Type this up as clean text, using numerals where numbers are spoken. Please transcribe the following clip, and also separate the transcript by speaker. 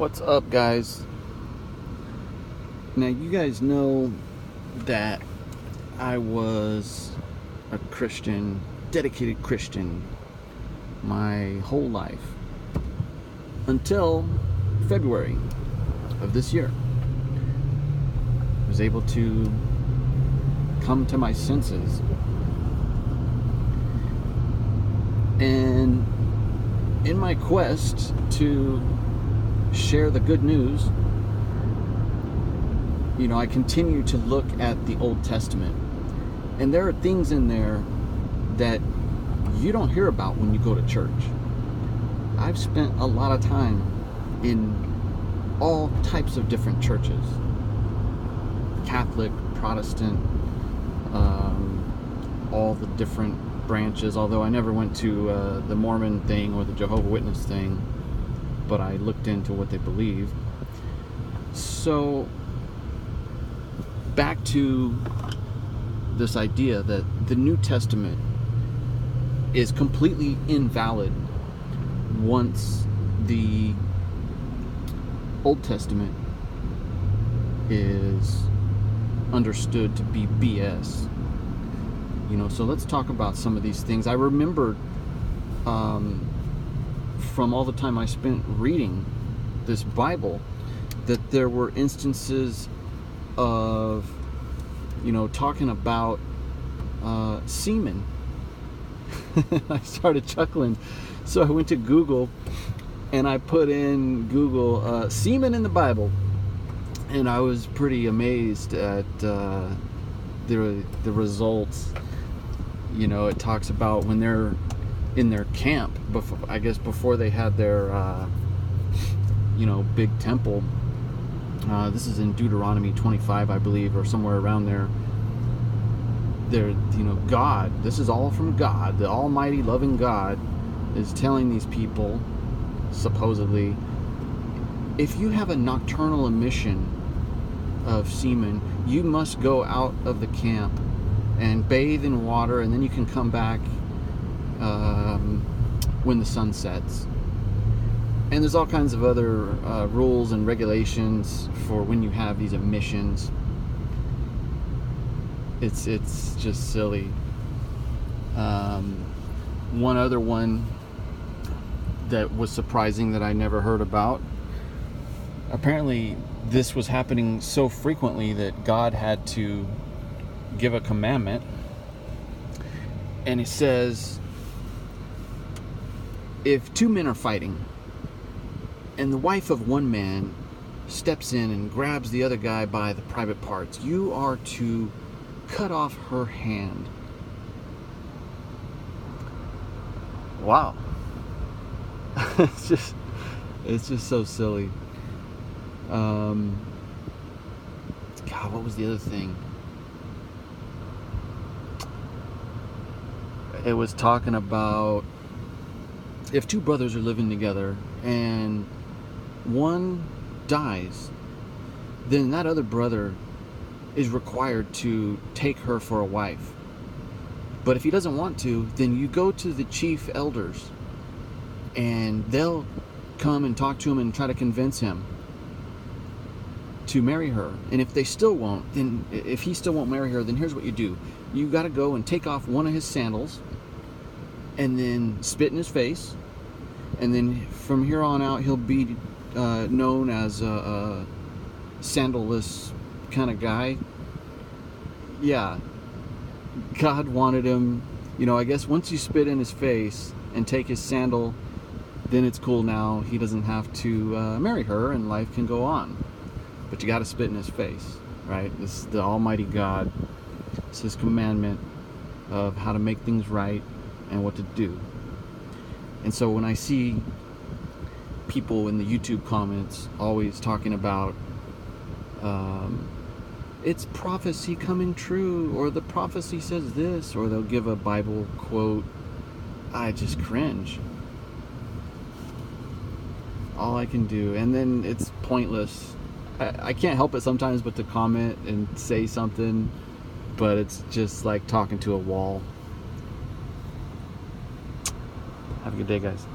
Speaker 1: What's up, guys? Now, you guys know that I was a Christian, dedicated Christian, my whole life until February of this year. I was able to come to my senses, and in my quest to share the good news, I continue to look at the Old Testament, and there are things in there that you don't hear about when you go to church. I've spent a lot of time in all types of different churches, Catholic, Protestant, all the different branches, although I never went to the Mormon thing or the Jehovah's Witness thing, but I looked into what they believe. So back to this idea that the New Testament is completely invalid once the Old Testament is understood to be BS. So let's talk about some of these things. I remembered from all the time I spent reading this Bible that there were instances of talking about semen. I started chuckling, so I went to Google and I put in Google semen in the Bible, and I was pretty amazed at the results. It talks about when they're in their camp, before they had their big temple. This is in Deuteronomy 25, I believe, or somewhere around there. God, this is all from God, the almighty loving God is telling these people, supposedly, if you have a nocturnal emission of semen, you must go out of the camp and bathe in water, and then you can come back when the sun sets. And there's all kinds of other rules and regulations for when you have these emissions. It's just silly. One other one that was surprising that I never heard about. Apparently, this was happening so frequently that God had to give a commandment. And it says, if two men are fighting, and the wife of one man steps in and grabs the other guy by the private parts, you are to cut off her hand. Wow. It's just so silly. God, what was the other thing? It was talking about if two brothers are living together and one dies, then that other brother is required to take her for a wife. But if he doesn't want to, then you go to the chief elders and they'll come and talk to him and try to convince him to marry her. And if they still won't, then if he still won't marry her, then here's what you do. You got to go and take off one of his sandals and then spit in his face, and then from here on out he'll be known as a sandalless kind of guy. Yeah, God wanted him, I guess once you spit in his face and take his sandal, then it's cool now. He doesn't have to marry her and life can go on. But you got to spit in his face, right? This is the almighty God. It's his commandment of how to make things right and what to do. And so when I see people in the YouTube comments always talking about it's prophecy coming true, or the prophecy says this, or they'll give a Bible quote, I just cringe. All I can do, and then it's pointless. I can't help it sometimes but to comment and say something, but it's just like talking to a wall. Have a good day, guys.